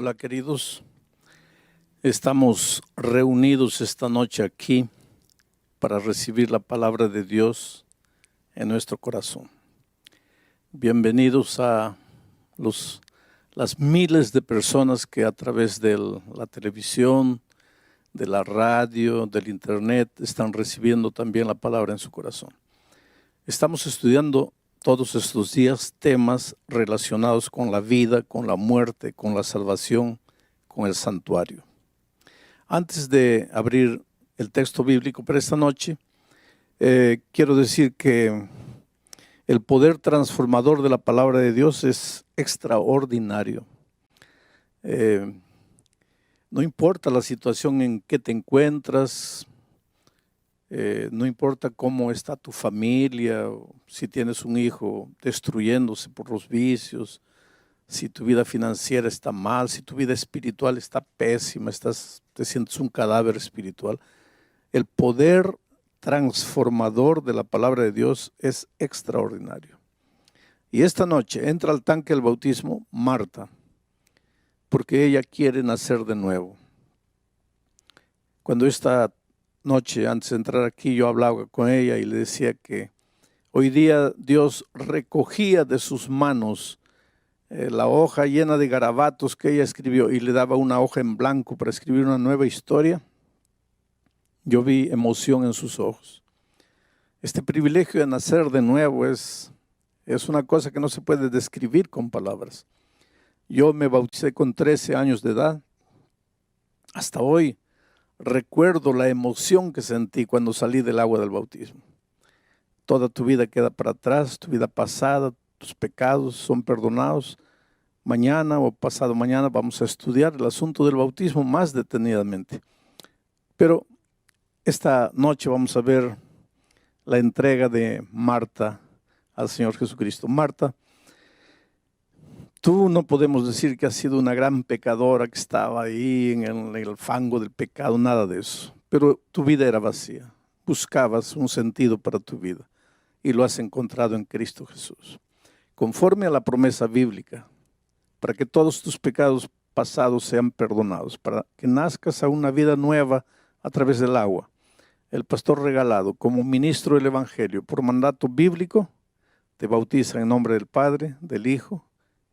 Hola queridos, estamos reunidos esta noche aquí para recibir la palabra de Dios en nuestro corazón. Bienvenidos a las miles de personas que a través de la televisión, de la radio, del internet están recibiendo también la palabra en su corazón. Estamos estudiando todos estos días temas relacionados con la vida, con la muerte, con la salvación, con el santuario. Antes de abrir el texto bíblico para esta noche, quiero decir que el poder transformador de la palabra de Dios es extraordinario. No importa la situación en que te encuentras, no importa cómo está tu familia, o si tienes un hijo destruyéndose por los vicios, si tu vida financiera está mal, si tu vida espiritual está pésima, te sientes un cadáver espiritual. El poder transformador de la palabra de Dios es extraordinario. Y esta noche entra al tanque del bautismo Marta, porque ella quiere nacer de nuevo. Cuando esta noche, antes de entrar aquí, yo hablaba con ella y le decía que hoy día Dios recogía de sus manos la hoja llena de garabatos que ella escribió y le daba una hoja en blanco para escribir una nueva historia. Yo vi emoción en sus ojos. Este privilegio de nacer de nuevo es una cosa que no se puede describir con palabras. Yo me bauticé con 13 años de edad. Hasta hoy recuerdo la emoción que sentí cuando salí del agua del bautismo. Toda tu vida queda para atrás, tu vida pasada, tus pecados son perdonados. Mañana o pasado mañana vamos a estudiar el asunto del bautismo más detenidamente. Pero esta noche vamos a ver la entrega de Marta al Señor Jesucristo. Marta, tú no podemos decir que has sido una gran pecadora que estaba ahí en el fango del pecado, nada de eso. Pero tu vida era vacía. Buscabas un sentido para tu vida y lo has encontrado en Cristo Jesús. Conforme a la promesa bíblica, para que todos tus pecados pasados sean perdonados, para que nazcas a una vida nueva a través del agua. El pastor regalado, como ministro del Evangelio, por mandato bíblico, te bautiza en nombre del Padre, del Hijo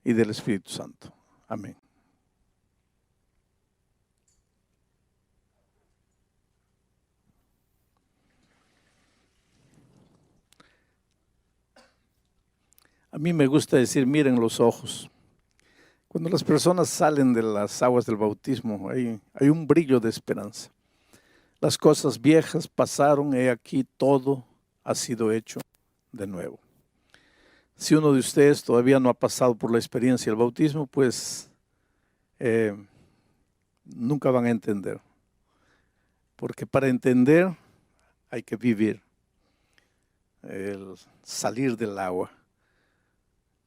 y del Espíritu Santo. Amén. A mí me gusta decir, miren los ojos. Cuando las personas salen de las aguas del bautismo, hay un brillo de esperanza. Las cosas viejas pasaron, he aquí todo ha sido hecho de nuevo. Si uno de ustedes todavía no ha pasado por la experiencia del bautismo, pues nunca van a entender. Porque para entender hay que vivir, el salir del agua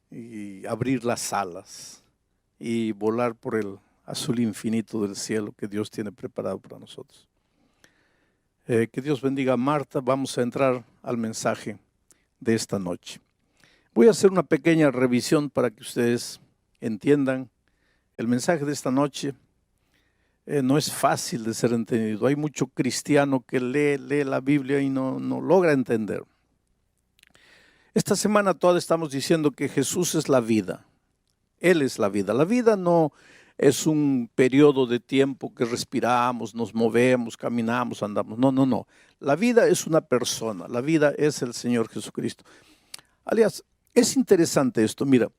y abrir las alas y volar por el azul infinito del cielo que Dios tiene preparado para nosotros. Que Dios bendiga a Marta. Vamos a entrar al mensaje de esta noche. Voy a hacer una pequeña revisión para que ustedes entiendan. El mensaje de esta noche no es fácil de ser entendido. Hay mucho cristiano que lee la Biblia y no logra entender. Esta semana toda estamos diciendo que Jesús es la vida. Él es la vida. La vida no es un periodo de tiempo que respiramos, nos movemos, caminamos, andamos. No. La vida es una persona. La vida es el Señor Jesucristo. Aliás, es interesante esto. Mira,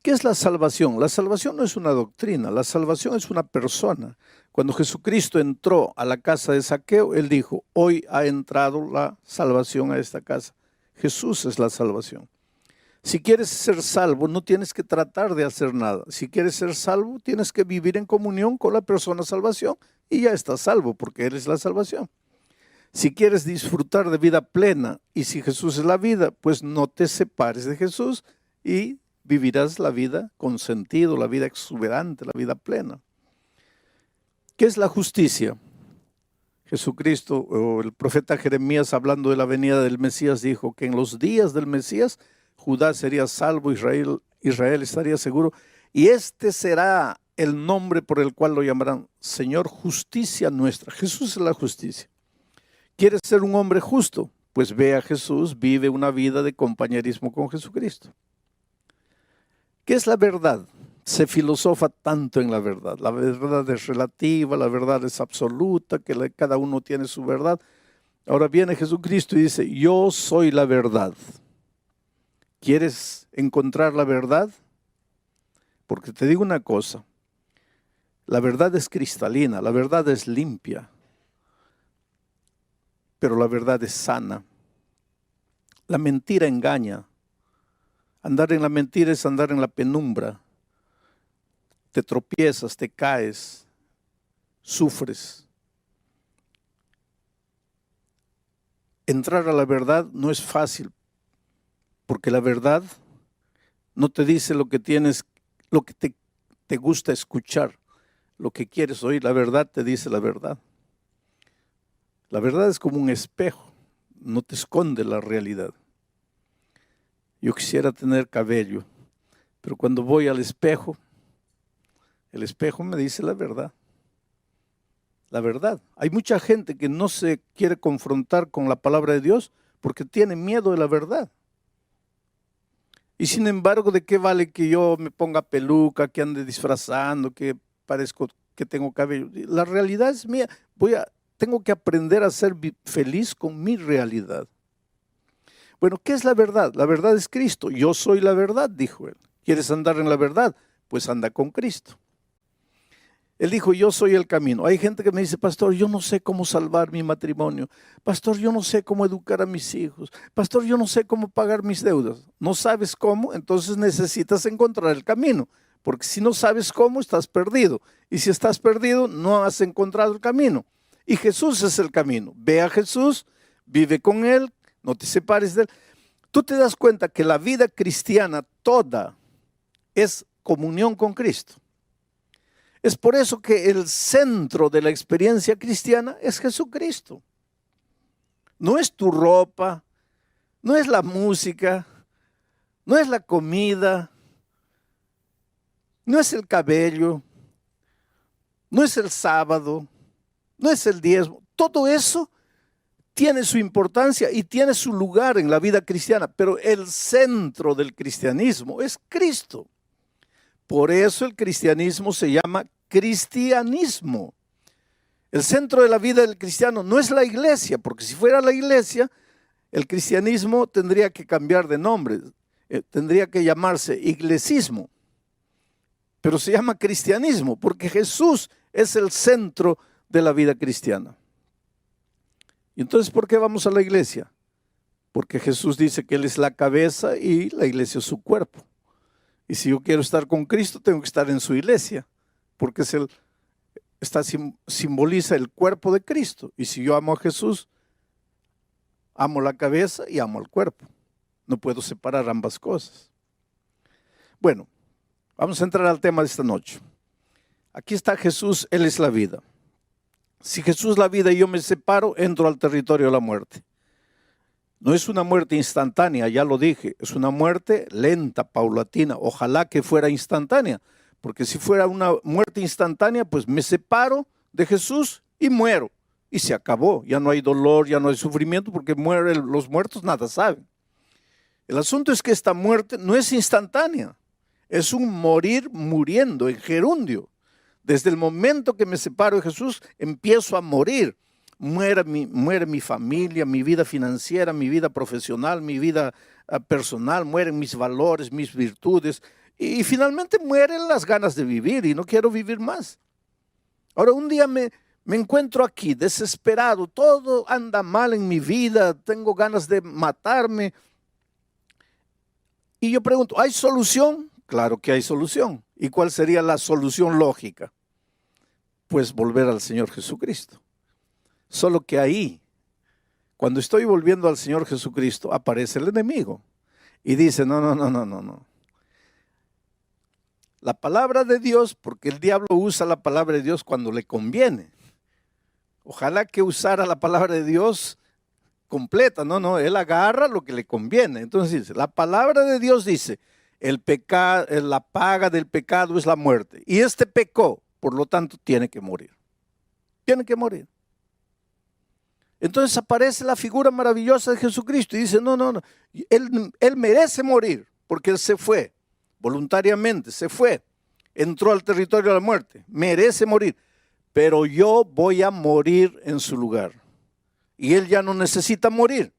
¿qué es la salvación? La salvación no es una doctrina. La salvación es una persona. Cuando Jesucristo entró a la casa de Zaqueo, Él dijo, hoy ha entrado la salvación a esta casa. Jesús es la salvación. Si quieres ser salvo, no tienes que tratar de hacer nada. Si quieres ser salvo, tienes que vivir en comunión con la persona salvación y ya estás salvo porque Él es la salvación. Si quieres disfrutar de vida plena y si Jesús es la vida, pues no te separes de Jesús y vivirás la vida con sentido, la vida exuberante, la vida plena. ¿Qué es la justicia? Jesucristo o el profeta Jeremías, hablando de la venida del Mesías, dijo que en los días del Mesías Judá sería salvo, Israel estaría seguro, y este será el nombre por el cual lo llamarán Señor, justicia nuestra. Jesús es la justicia. ¿Quieres ser un hombre justo? Pues ve a Jesús, vive una vida de compañerismo con Jesucristo. ¿Qué es la verdad? Se filosofa tanto en la verdad. La verdad es relativa, la verdad es absoluta, que cada uno tiene su verdad. Ahora viene Jesucristo y dice, yo soy la verdad. ¿Quieres encontrar la verdad? Porque te digo una cosa, la verdad es cristalina, la verdad es limpia, pero la verdad es sana. La mentira engaña. Andar en la mentira es andar en la penumbra. Te tropiezas, te caes, sufres. Entrar a la verdad no es fácil, porque la verdad no te dice lo que tienes, lo que te gusta escuchar, lo que quieres oír. La verdad te dice la verdad. La verdad es como un espejo, no te esconde la realidad. Yo quisiera tener cabello, pero cuando voy al espejo, el espejo me dice la verdad. La verdad. Hay mucha gente que no se quiere confrontar con la palabra de Dios porque tiene miedo de la verdad. Y sin embargo, ¿de qué vale que yo me ponga peluca, que ande disfrazando, que parezco que tengo cabello? La realidad es mía. Tengo que aprender a ser feliz con mi realidad. Bueno, ¿qué es la verdad? La verdad es Cristo. Yo soy la verdad, dijo él. ¿Quieres andar en la verdad? Pues anda con Cristo. Él dijo, yo soy el camino. Hay gente que me dice, pastor, yo no sé cómo salvar mi matrimonio. Pastor, yo no sé cómo educar a mis hijos. Pastor, yo no sé cómo pagar mis deudas. ¿No sabes cómo? Entonces necesitas encontrar el camino. Porque si no sabes cómo, estás perdido. Y si estás perdido, no has encontrado el camino. Y Jesús es el camino. Ve a Jesús, vive con Él, no te separes de Él. Tú te das cuenta que la vida cristiana toda es comunión con Cristo. Es por eso que el centro de la experiencia cristiana es Jesucristo. No es tu ropa, no es la música, no es la comida, no es el cabello, no es el sábado, no es el diezmo. Todo eso tiene su importancia y tiene su lugar en la vida cristiana, pero el centro del cristianismo es Cristo. Por eso el cristianismo se llama cristianismo. El centro de la vida del cristiano no es la iglesia, porque si fuera la iglesia, el cristianismo tendría que cambiar de nombre, tendría que llamarse iglesismo, pero se llama cristianismo, porque Jesús es el centro de la vida cristiana. Y entonces, ¿por qué vamos a la iglesia? Porque Jesús dice que Él es la cabeza y la iglesia es su cuerpo. Y si yo quiero estar con Cristo, tengo que estar en su iglesia, porque simboliza el cuerpo de Cristo. Y si yo amo a Jesús, amo la cabeza y amo el cuerpo. No puedo separar ambas cosas. Bueno, vamos a entrar al tema de esta noche. Aquí está Jesús, Él es la vida. Si Jesús es la vida y yo me separo, entro al territorio de la muerte. No es una muerte instantánea, ya lo dije, es una muerte lenta, paulatina. Ojalá que fuera instantánea, porque si fuera una muerte instantánea, pues me separo de Jesús y muero. Y se acabó, ya no hay dolor, ya no hay sufrimiento, porque los muertos nada saben. El asunto es que esta muerte no es instantánea, es un morir muriendo en gerundio. Desde el momento que me separo de Jesús, empiezo a morir. Muere mi familia, mi vida financiera, mi vida profesional, mi vida personal, mueren mis valores, mis virtudes. Y finalmente mueren las ganas de vivir y no quiero vivir más. Ahora un día me encuentro aquí desesperado, todo anda mal en mi vida, tengo ganas de matarme. Y yo pregunto, ¿hay solución? Claro que hay solución. ¿Y cuál sería la solución lógica? Pues volver al Señor Jesucristo. Solo que ahí, cuando estoy volviendo al Señor Jesucristo, aparece el enemigo y dice, no. La palabra de Dios, porque el diablo usa la palabra de Dios cuando le conviene. Ojalá que usara la palabra de Dios completa. No, él agarra lo que le conviene. Entonces dice, la palabra de Dios dice, la paga del pecado es la muerte. Y este pecó, por lo tanto tiene que morir. Tiene que morir. Entonces aparece la figura maravillosa de Jesucristo y dice, no, él merece morir porque él se fue, voluntariamente se fue, entró al territorio de la muerte, merece morir, pero yo voy a morir en su lugar. Y él ya no necesita morir,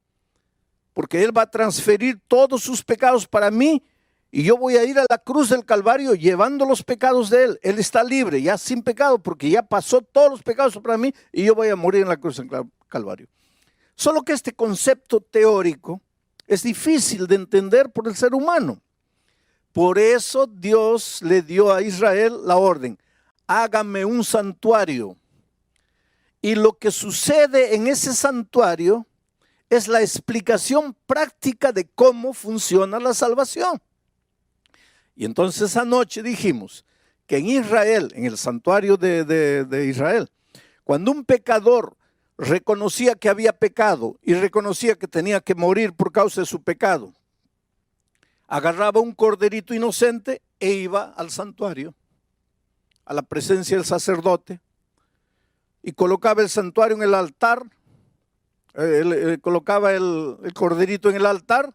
porque él va a transferir todos sus pecados para mí y yo voy a ir a la cruz del Calvario llevando los pecados de él. Él está libre, ya sin pecado, porque ya pasó todos los pecados para mí y yo voy a morir en la cruz del Calvario. Solo que este concepto teórico es difícil de entender por el ser humano. Por eso Dios le dio a Israel la orden, hágame un santuario. Y lo que sucede en ese santuario es la explicación práctica de cómo funciona la salvación. Y entonces anoche dijimos que en Israel, en el santuario de Israel, cuando un pecador reconocía que había pecado y reconocía que tenía que morir por causa de su pecado, agarraba un corderito inocente e iba al santuario, a la presencia del sacerdote, y colocaba el santuario en el altar, colocaba el corderito en el altar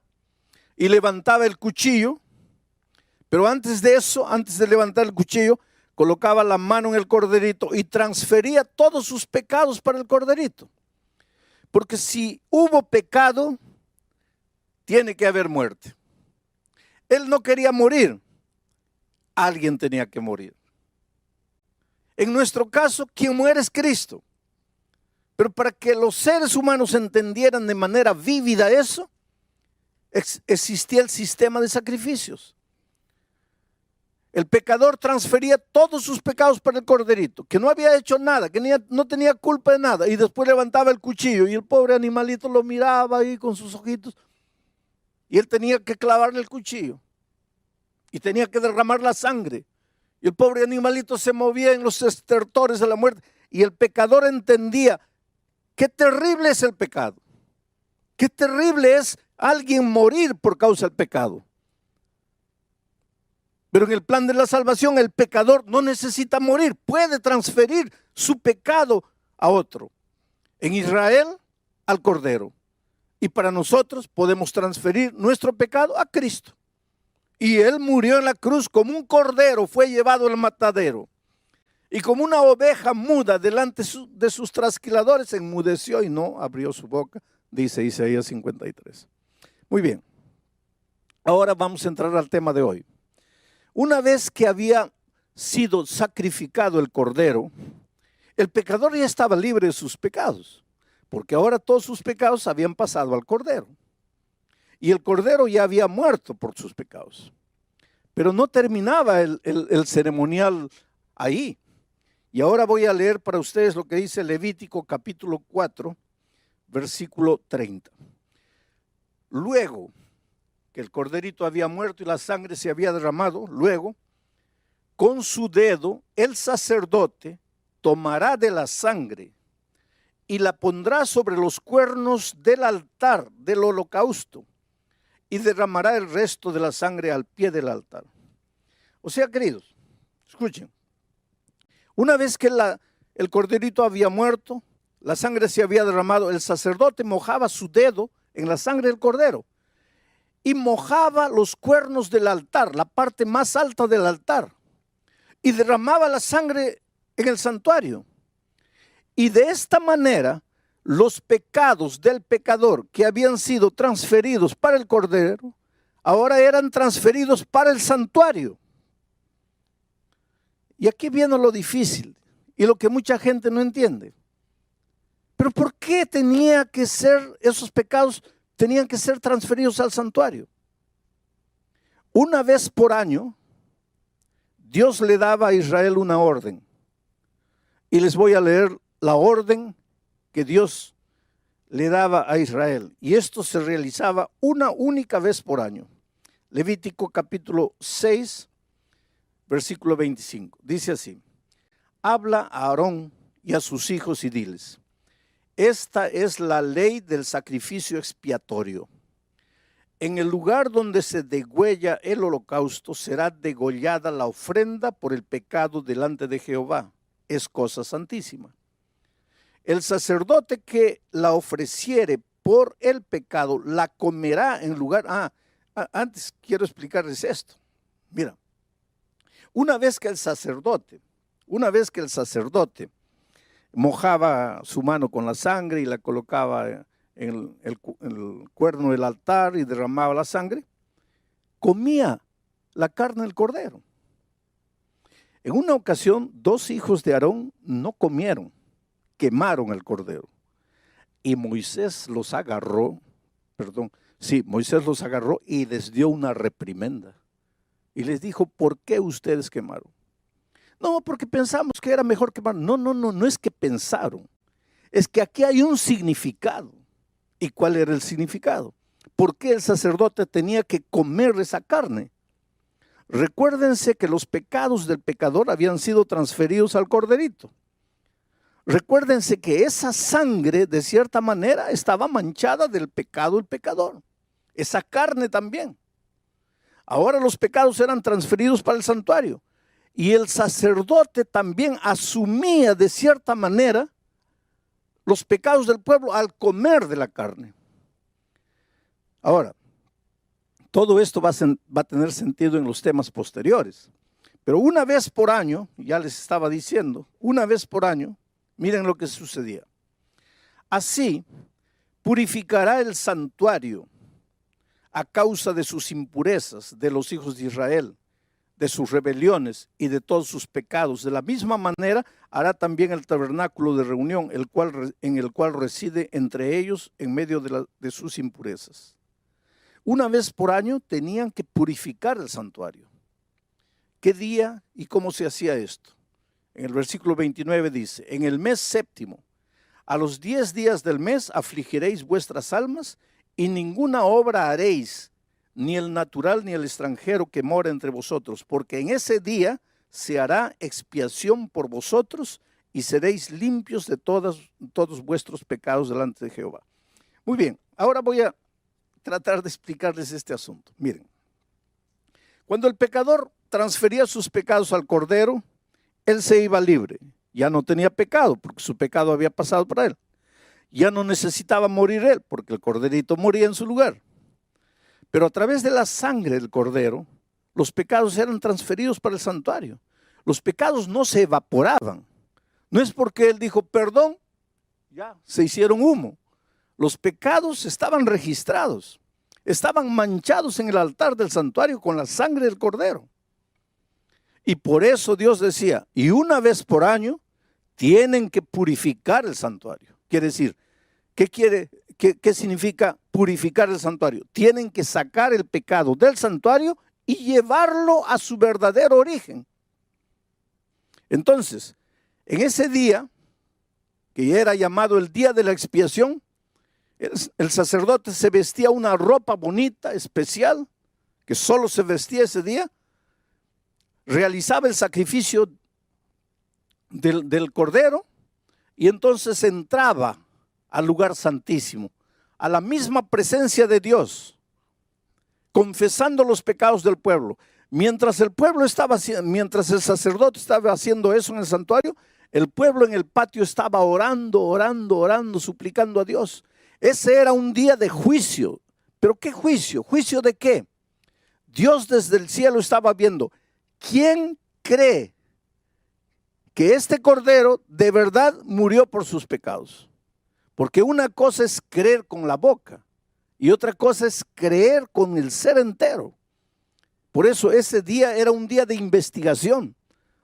y levantaba el cuchillo. Pero antes de eso, antes de levantar el cuchillo, colocaba la mano en el corderito y transfería todos sus pecados para el corderito. Porque si hubo pecado, tiene que haber muerte. Él no quería morir, alguien tenía que morir. En nuestro caso, quien muere es Cristo. Pero para que los seres humanos entendieran de manera vívida eso, existía el sistema de sacrificios. El pecador transfería todos sus pecados para el corderito, que no había hecho nada, que no tenía culpa de nada, y después levantaba el cuchillo y el pobre animalito lo miraba ahí con sus ojitos y él tenía que clavarle el cuchillo y tenía que derramar la sangre y el pobre animalito se movía en los estertores de la muerte y el pecador entendía qué terrible es el pecado, qué terrible es alguien morir por causa del pecado. Pero en el plan de la salvación el pecador no necesita morir, puede transferir su pecado a otro. En Israel al Cordero. Y para nosotros podemos transferir nuestro pecado a Cristo. Y Él murió en la cruz como un cordero, fue llevado al matadero. Y como una oveja muda delante de sus trasquiladores, enmudeció y no abrió su boca, dice Isaías 53. Muy bien, ahora vamos a entrar al tema de hoy. Una vez que había sido sacrificado el cordero, el pecador ya estaba libre de sus pecados, porque ahora todos sus pecados habían pasado al cordero. Y el cordero ya había muerto por sus pecados. Pero no terminaba el ceremonial ahí. Y ahora voy a leer para ustedes lo que dice Levítico capítulo 4, versículo 30. Luego que el corderito había muerto y la sangre se había derramado, luego, con su dedo, el sacerdote tomará de la sangre y la pondrá sobre los cuernos del altar del holocausto y derramará el resto de la sangre al pie del altar. O sea, queridos, escuchen, una vez que el corderito había muerto, la sangre se había derramado, el sacerdote mojaba su dedo en la sangre del cordero y mojaba los cuernos del altar, la parte más alta del altar, y derramaba la sangre en el santuario. Y de esta manera, los pecados del pecador que habían sido transferidos para el cordero, ahora eran transferidos para el santuario. Y aquí viene lo difícil y lo que mucha gente no entiende. Pero ¿por qué tenía que ser esos pecados? Tenían que ser transferidos al santuario. Una vez por año, Dios le daba a Israel una orden. Y les voy a leer la orden que Dios le daba a Israel. Y esto se realizaba una única vez por año. Levítico capítulo 6, versículo 25. Dice así: habla a Aarón y a sus hijos y diles: esta es la ley del sacrificio expiatorio. En el lugar donde se degüella el holocausto será degollada la ofrenda por el pecado delante de Jehová. Es cosa santísima. El sacerdote que la ofreciere por el pecado la comerá en lugar. Antes quiero explicarles esto. Mira, una vez que el sacerdote mojaba su mano con la sangre y la colocaba en el cuerno del altar y derramaba la sangre, comía la carne del cordero. En una ocasión, 2 hijos de Aarón no comieron, quemaron el cordero. Y Moisés los agarró y les dio una reprimenda. Y les dijo, ¿por qué ustedes quemaron? No, porque pensamos que era mejor quemar. No es que pensaron. Es que aquí hay un significado. ¿Y cuál era el significado? ¿Por qué el sacerdote tenía que comer esa carne? Recuérdense que los pecados del pecador habían sido transferidos al corderito. Recuérdense que esa sangre, de cierta manera, estaba manchada del pecado del pecador. Esa carne también. Ahora los pecados eran transferidos para el santuario. Y el sacerdote también asumía de cierta manera los pecados del pueblo al comer de la carne. Ahora, todo esto va a tener sentido en los temas posteriores. Pero una vez por año, ya les estaba diciendo, una vez por año, miren lo que sucedía. Así purificará el santuario a causa de sus impurezas de los hijos de Israel, de sus rebeliones y de todos sus pecados. De la misma manera hará también el tabernáculo de reunión, en el cual reside entre ellos en medio de sus impurezas. Una vez por año tenían que purificar el santuario. ¿Qué día y cómo se hacía esto? En el versículo 29 dice, en el mes séptimo, a los 10 días del mes afligiréis vuestras almas y ninguna obra haréis, ni el natural ni el extranjero que mora entre vosotros, porque en ese día se hará expiación por vosotros y seréis limpios de todos vuestros pecados delante de Jehová. Muy bien, ahora voy a tratar de explicarles este asunto. Miren, cuando el pecador transfería sus pecados al cordero, él se iba libre. Ya no tenía pecado porque su pecado había pasado para él. Ya no necesitaba morir él porque el corderito moría en su lugar. Pero a través de la sangre del cordero, los pecados eran transferidos para el santuario. Los pecados no se evaporaban. No es porque él dijo, perdón, ya se hicieron humo. Los pecados estaban registrados, estaban manchados en el altar del santuario con la sangre del cordero. Y por eso Dios decía, y una vez por año tienen que purificar el santuario. Quiere decir, ¿qué significa purificar el santuario? Tienen que sacar el pecado del santuario y llevarlo a su verdadero origen. Entonces, en ese día, que era llamado el día de la expiación, el sacerdote se vestía una ropa bonita, especial, que solo se vestía ese día, realizaba el sacrificio del cordero y entonces entraba al lugar santísimo, a la misma presencia de Dios, confesando los pecados del pueblo. Mientras el sacerdote estaba haciendo eso en el santuario, el pueblo en el patio estaba orando, suplicando a Dios. Ese era un día de juicio. ¿Pero qué juicio? ¿Juicio de qué? Dios desde el cielo estaba viendo, ¿quién cree que este cordero de verdad murió por sus pecados? Porque una cosa es creer con la boca y otra cosa es creer con el ser entero. Por eso ese día era un día de investigación.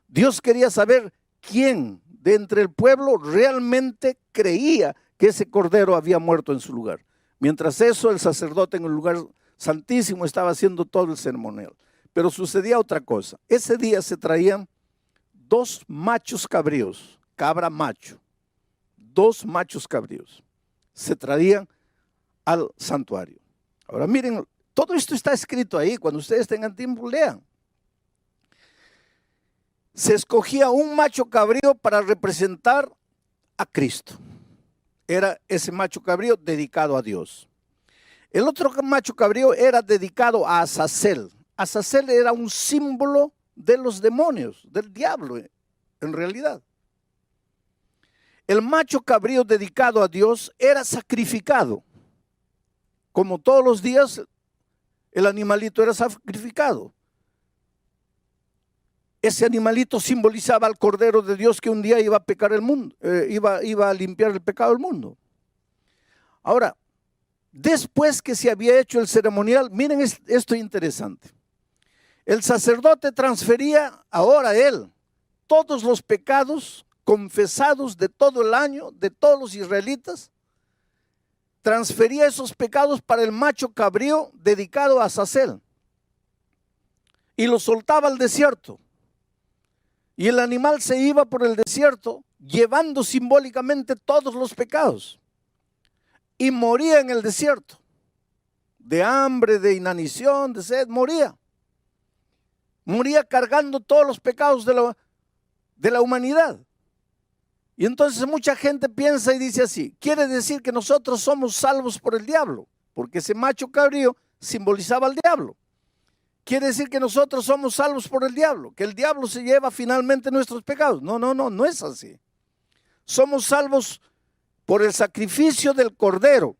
Dios quería saber quién de entre el pueblo realmente creía que ese cordero había muerto en su lugar. Mientras eso, el sacerdote en el lugar santísimo estaba haciendo todo el ceremonial. Pero sucedía otra cosa. Ese día se traían 2 machos cabríos, cabra macho. 2 machos cabríos se traían al santuario. Ahora miren, todo esto está escrito ahí. Cuando ustedes tengan tiempo, lean. Se escogía un macho cabrío para representar a Cristo. Era ese macho cabrío dedicado a Dios. El otro macho cabrío era dedicado a Azazel. Azazel era un símbolo de los demonios, del diablo, en realidad. El macho cabrío dedicado a Dios era sacrificado. Como todos los días, el animalito era sacrificado. Ese animalito simbolizaba al Cordero de Dios que un día iba a pecar el mundo, iba a limpiar el pecado del mundo. Ahora, después que se había hecho el ceremonial, miren esto interesante. El sacerdote transfería ahora a él todos los pecados confesados de todo el año, de todos los israelitas, transfería esos pecados para el macho cabrío dedicado a Azazel y lo soltaba al desierto. Y el animal se iba por el desierto llevando simbólicamente todos los pecados y moría en el desierto, de hambre, de inanición, de sed, moría cargando todos los pecados de la humanidad. Y entonces mucha gente piensa y dice así, quiere decir que nosotros somos salvos por el diablo, porque ese macho cabrío simbolizaba al diablo. Quiere decir que nosotros somos salvos por el diablo, que el diablo se lleva finalmente nuestros pecados. No es así. Somos salvos por el sacrificio del Cordero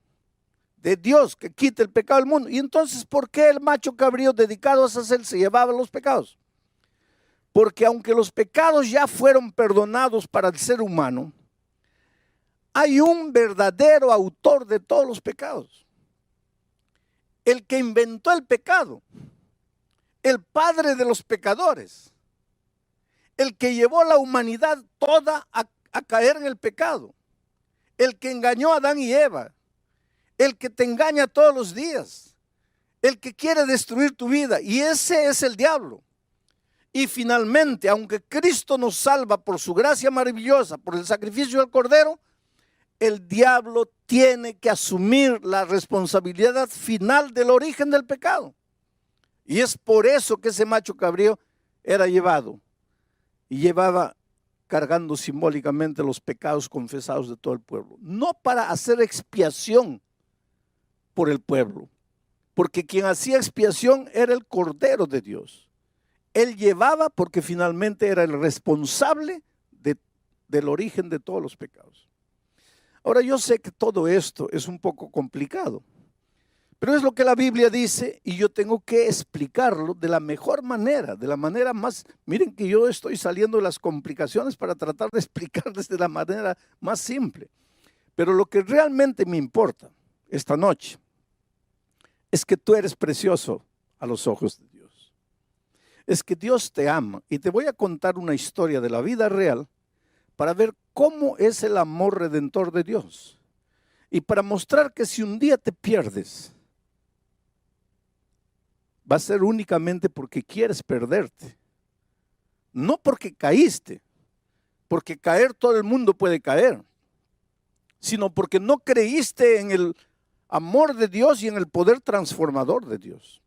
de Dios que quita el pecado del mundo. Y entonces, ¿por qué el macho cabrío dedicado a Azazel se llevaba los pecados? Porque aunque los pecados ya fueron perdonados para el ser humano, hay un verdadero autor de todos los pecados. El que inventó el pecado, el padre de los pecadores, el que llevó a la humanidad toda a caer en el pecado, el que engañó a Adán y Eva, el que te engaña todos los días, el que quiere destruir tu vida, y ese es el diablo. Y finalmente, aunque Cristo nos salva por su gracia maravillosa, por el sacrificio del Cordero, el diablo tiene que asumir la responsabilidad final del origen del pecado. Y es por eso que ese macho cabrío era llevado y llevaba cargando simbólicamente los pecados confesados de todo el pueblo. No para hacer expiación por el pueblo, porque quien hacía expiación era el Cordero de Dios. Él llevaba porque finalmente era el responsable del origen de todos los pecados. Ahora yo sé que todo esto es un poco complicado, pero es lo que la Biblia dice y yo tengo que explicarlo de la mejor manera, de la manera más, miren que yo estoy saliendo de las complicaciones para tratar de explicarles de la manera más simple. Pero lo que realmente me importa esta noche es que tú eres precioso a los ojos de Dios. Es que Dios te ama y te voy a contar una historia de la vida real para ver cómo es el amor redentor de Dios y para mostrar que si un día te pierdes, va a ser únicamente porque quieres perderte, no porque caíste, porque caer todo el mundo puede caer, sino porque no creíste en el amor de Dios y en el poder transformador de Dios.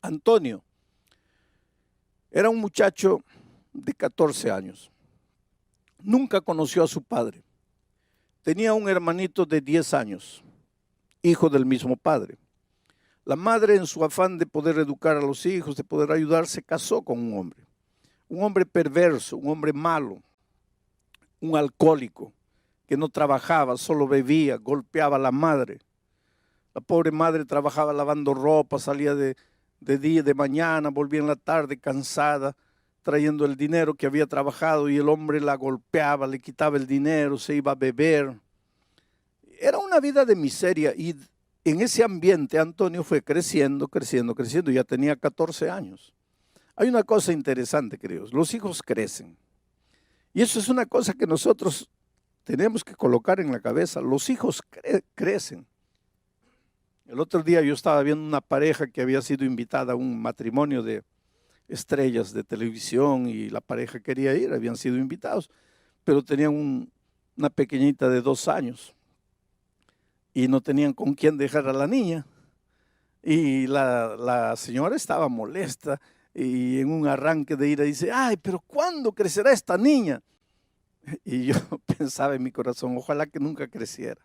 Antonio era un muchacho de 14 años. Nunca conoció a su padre. Tenía un hermanito de 10 años, hijo del mismo padre. La madre, en su afán de poder educar a los hijos, de poder ayudar, se casó con un hombre perverso, un hombre malo, un alcohólico, que no trabajaba, solo bebía, golpeaba a la madre. La pobre madre trabajaba lavando ropa, salía de día, de mañana, volvía en la tarde cansada, trayendo el dinero que había trabajado y el hombre la golpeaba, le quitaba el dinero, se iba a beber. Era una vida de miseria y en ese ambiente Antonio fue creciendo, ya tenía 14 años. Hay una cosa interesante, queridos, los hijos crecen y eso es una cosa que nosotros tenemos que colocar en la cabeza, los hijos crecen. El otro día yo estaba viendo una pareja que había sido invitada a un matrimonio de estrellas de televisión y la pareja quería ir, habían sido invitados, pero tenían una pequeñita de 2 años y no tenían con quién dejar a la niña. Y la señora estaba molesta y en un arranque de ira dice, ay, pero ¿cuándo crecerá esta niña? Y yo pensaba en mi corazón, ojalá que nunca creciera.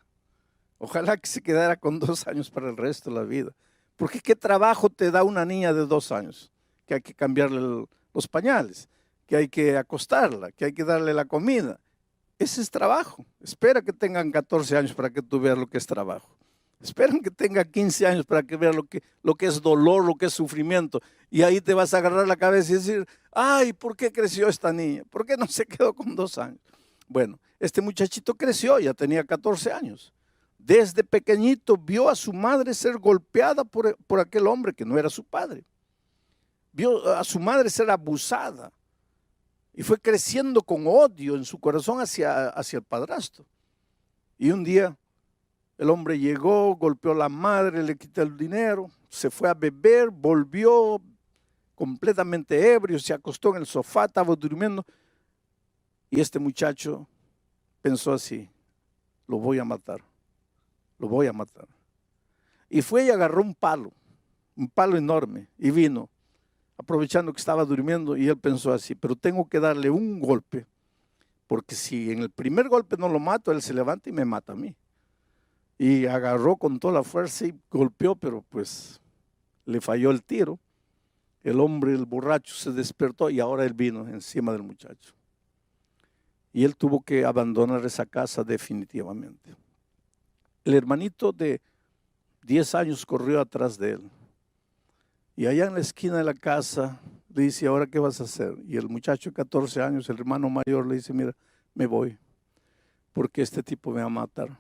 Ojalá que se quedara con 2 años para el resto de la vida. Porque ¿qué trabajo te da una niña de 2 años? Que hay que cambiarle los pañales, que hay que acostarla, que hay que darle la comida. Ese es trabajo. Espera que tengan 14 años para que tú veas lo que es trabajo. Esperan que tenga 15 años para que veas lo que es dolor, lo que es sufrimiento. Y ahí te vas a agarrar la cabeza y decir, ay, ¿por qué creció esta niña? ¿Por qué no se quedó con 2 años? Bueno, este muchachito creció, ya tenía 14 años. Desde pequeñito vio a su madre ser golpeada por aquel hombre que no era su padre. Vio a su madre ser abusada. Y fue creciendo con odio en su corazón hacia el padrastro. Y un día el hombre llegó, golpeó a la madre, le quitó el dinero, se fue a beber, volvió completamente ebrio, se acostó en el sofá, estaba durmiendo. Y este muchacho pensó así, lo voy a matar, lo voy a matar. Y fue y agarró un palo enorme, y vino, aprovechando que estaba durmiendo, y él pensó así, pero tengo que darle un golpe, porque si en el primer golpe no lo mato, él se levanta y me mata a mí. Y agarró con toda la fuerza y golpeó, pero pues le falló el tiro. El hombre, el borracho, se despertó y ahora él vino encima del muchacho. Y él tuvo que abandonar esa casa definitivamente. El hermanito de 10 años corrió atrás de él. Y allá en la esquina de la casa le dice, ¿ahora qué vas a hacer? Y el muchacho de 14 años, el hermano mayor, le dice, mira, me voy, porque este tipo me va a matar.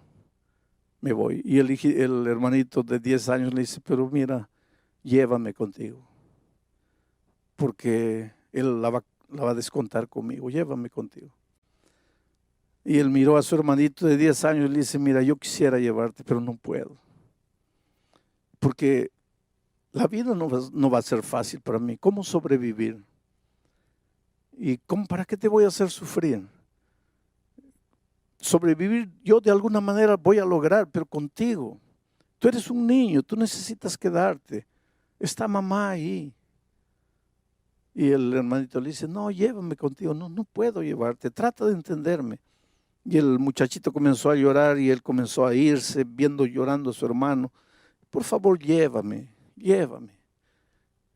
Me voy. Y el hermanito de 10 años le dice, pero mira, llévame contigo, porque él la va a descontar conmigo, llévame contigo. Y él miró a su hermanito de 10 años y le dice, mira, yo quisiera llevarte, pero no puedo, porque la vida no va a ser fácil para mí. ¿Cómo sobrevivir? ¿Y para qué te voy a hacer sufrir? Sobrevivir yo de alguna manera voy a lograr, pero contigo. Tú eres un niño, tú necesitas quedarte. Está mamá ahí. Y el hermanito le dice, no, llévame contigo. No, no puedo llevarte, trata de entenderme. Y el muchachito comenzó a llorar y él comenzó a irse, viendo llorando a su hermano. Por favor, llévame, llévame.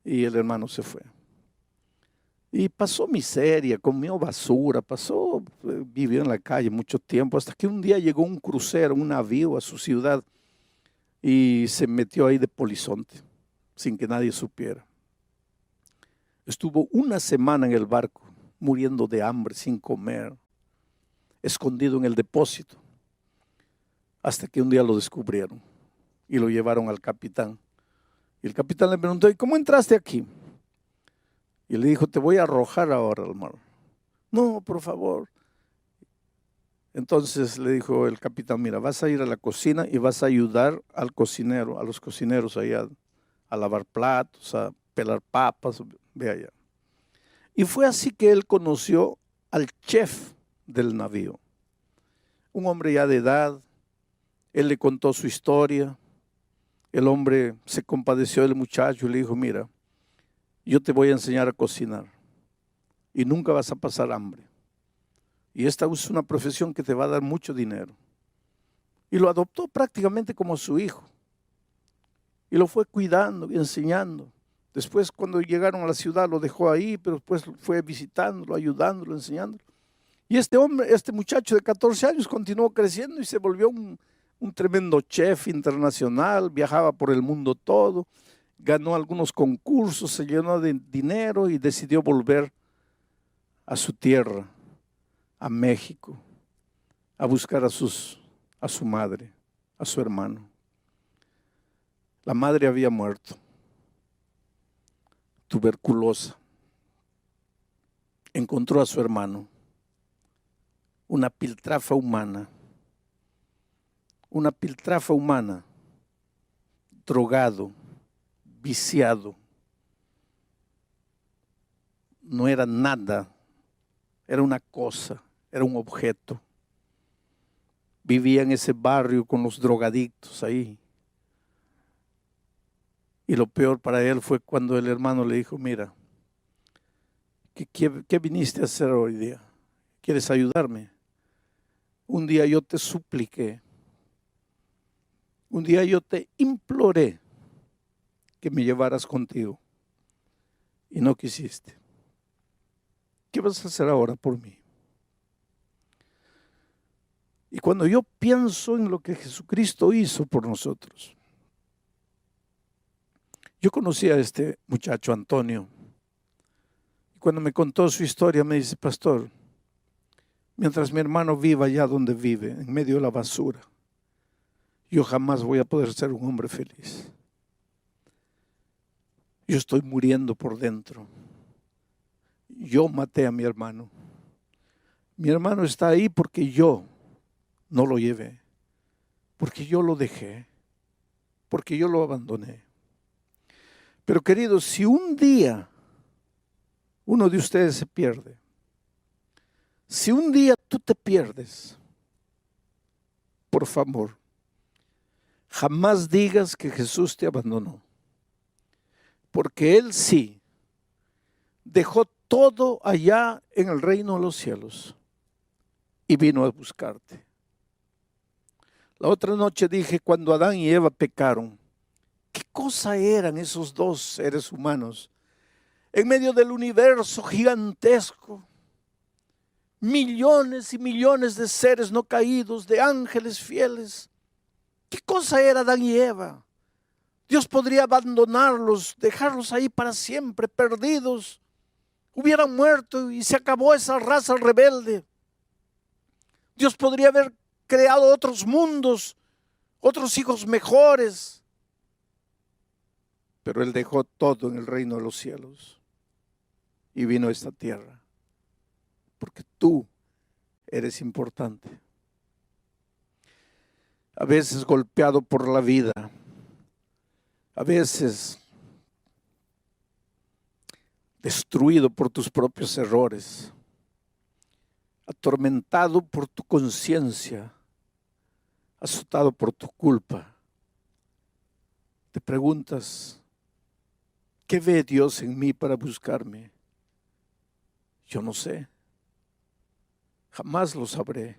Y el hermano se fue. Y pasó miseria, comió basura, vivió en la calle mucho tiempo, hasta que un día llegó un crucero, un navío a su ciudad y se metió ahí de polizonte, sin que nadie supiera. Estuvo una semana en el barco, muriendo de hambre, sin comer, escondido en el depósito, hasta que un día lo descubrieron y lo llevaron al capitán. Y el capitán le preguntó, ¿y cómo entraste aquí? Y le dijo, te voy a arrojar ahora al mar. No, por favor. Entonces le dijo el capitán, mira, vas a ir a la cocina y vas a ayudar al cocinero, a los cocineros allá, a lavar platos, a pelar papas, ve allá. Y fue así que él conoció al chef del navío, un hombre ya de edad. Él le contó su historia. El hombre se compadeció del muchacho y le dijo, mira, yo te voy a enseñar a cocinar y nunca vas a pasar hambre. Y esta es una profesión que te va a dar mucho dinero. Y lo adoptó prácticamente como su hijo. Y lo fue cuidando y enseñando. Después, cuando llegaron a la ciudad, lo dejó ahí, pero después fue visitándolo, ayudándolo, enseñándolo. Y este muchacho de 14 años continuó creciendo y se volvió un tremendo chef internacional, viajaba por el mundo todo, ganó algunos concursos, se llenó de dinero y decidió volver a su tierra, a México, a buscar a su madre, a su hermano. La madre había muerto, tuberculosa. Encontró a su hermano, una piltrafa humana, drogado, viciado. No era nada, era una cosa, era un objeto. Vivía en ese barrio con los drogadictos ahí. Y lo peor para él fue cuando el hermano le dijo, mira, ¿qué viniste a hacer hoy día? ¿Quieres ayudarme? Un día yo te supliqué Un día yo te imploré que me llevaras contigo y no quisiste. ¿Qué vas a hacer ahora por mí? Y cuando yo pienso en lo que Jesucristo hizo por nosotros, yo conocí a este muchacho Antonio. Y cuando me contó su historia me dice: pastor, mientras mi hermano viva allá donde vive, en medio de la basura, yo jamás voy a poder ser un hombre feliz. Yo estoy muriendo por dentro. Yo maté a mi hermano. Mi hermano está ahí porque yo no lo llevé, porque yo lo dejé, porque yo lo abandoné. Pero queridos, si un día uno de ustedes se pierde, si un día tú te pierdes, por favor, jamás digas que Jesús te abandonó, porque Él sí dejó todo allá en el reino de los cielos y vino a buscarte. La otra noche dije, cuando Adán y Eva pecaron, ¿qué cosa eran esos dos seres humanos en medio del universo gigantesco? Millones y millones de seres no caídos, de ángeles fieles. ¿Qué cosa era Adán y Eva? Dios podría abandonarlos, dejarlos ahí para siempre, perdidos. Hubieran muerto y se acabó esa raza rebelde. Dios podría haber creado otros mundos, otros hijos mejores. Pero Él dejó todo en el reino de los cielos y vino a esta tierra. Porque tú eres importante. A veces golpeado por la vida, a veces destruido por tus propios errores, atormentado por tu conciencia, azotado por tu culpa. Te preguntas, ¿qué ve Dios en mí para buscarme? Yo no sé. Jamás lo sabré.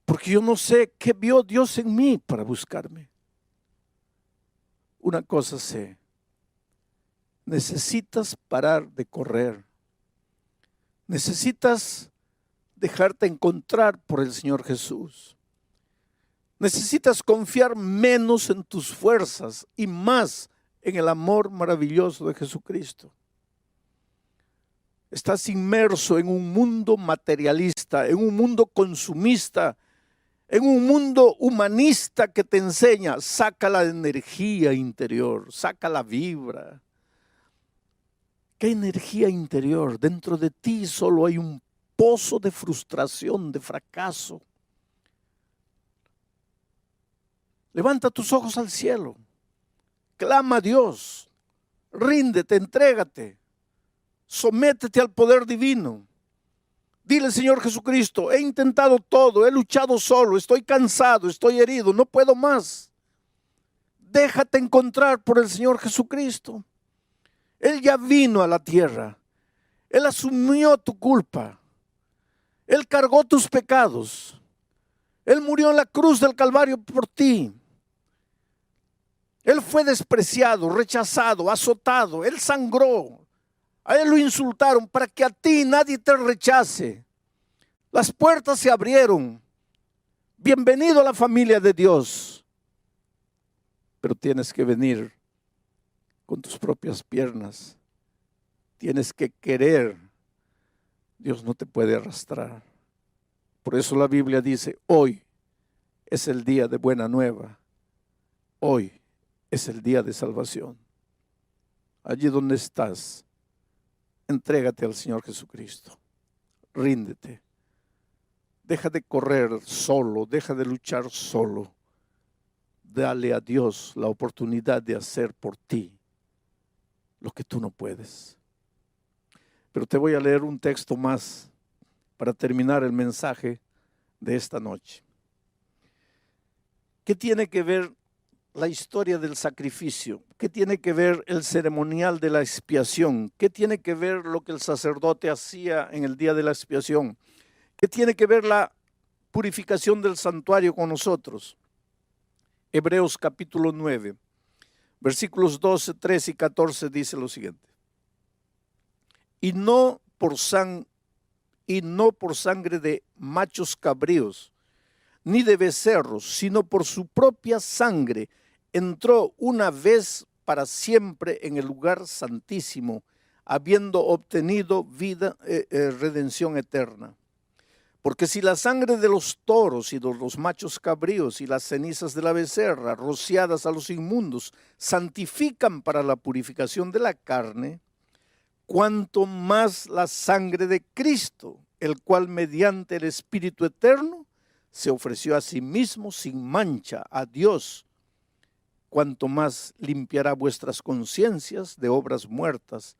Porque yo no sé qué vio Dios en mí para buscarme. Una cosa sé. Necesitas parar de correr. Necesitas dejarte encontrar por el Señor Jesús. Necesitas confiar menos en tus fuerzas y más en el amor maravilloso de Jesucristo. Estás inmerso en un mundo materialista, en un mundo consumista, en un mundo humanista que te enseña, saca la energía interior, saca la vibra. ¿Qué energía interior? Dentro de ti solo hay un pozo de frustración, de fracaso. Levanta tus ojos al cielo, clama a Dios, ríndete, entrégate, sométete al poder divino. Dile: Señor Jesucristo, he intentado todo, he luchado solo, estoy cansado, estoy herido, no puedo más. Déjate encontrar por el Señor Jesucristo. Él ya vino a la tierra, Él asumió tu culpa, Él cargó tus pecados, Él murió en la cruz del Calvario por ti. Él fue despreciado, rechazado, azotado, Él sangró. A Él lo insultaron para que a ti nadie te rechace. Las puertas se abrieron. Bienvenido a la familia de Dios. Pero tienes que venir con tus propias piernas. Tienes que querer. Dios no te puede arrastrar. Por eso la Biblia dice: hoy es el día de buena nueva. Hoy es el día de salvación. Allí donde estás, entrégate al Señor Jesucristo. Ríndete. Deja de correr solo, deja de luchar solo. Dale a Dios la oportunidad de hacer por ti lo que tú no puedes. Pero te voy a leer un texto más para terminar el mensaje de esta noche. ¿Qué tiene que ver la historia del sacrificio? ¿Qué tiene que ver el ceremonial de la expiación? ¿Qué tiene que ver lo que el sacerdote hacía en el día de la expiación? ¿Qué tiene que ver la purificación del santuario con nosotros? Hebreos capítulo 9, versículos 12, 13 y 14 dice lo siguiente. Y no por sangre de machos cabríos, ni de becerros, sino por su propia sangre, entró una vez para siempre en el lugar santísimo, habiendo obtenido redención eterna. Porque si la sangre de los toros y de los machos cabríos y las cenizas de la becerra, rociadas a los inmundos, santifican para la purificación de la carne, cuanto más la sangre de Cristo, el cual mediante el Espíritu eterno se ofreció a sí mismo sin mancha a Dios, cuanto más limpiará vuestras conciencias de obras muertas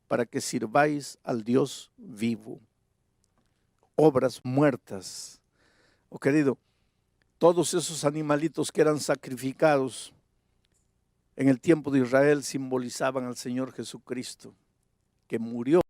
para que sirváis al Dios vivo. Obras muertas. Oh querido, todos esos animalitos que eran sacrificados en el tiempo de Israel simbolizaban al Señor Jesucristo, que murió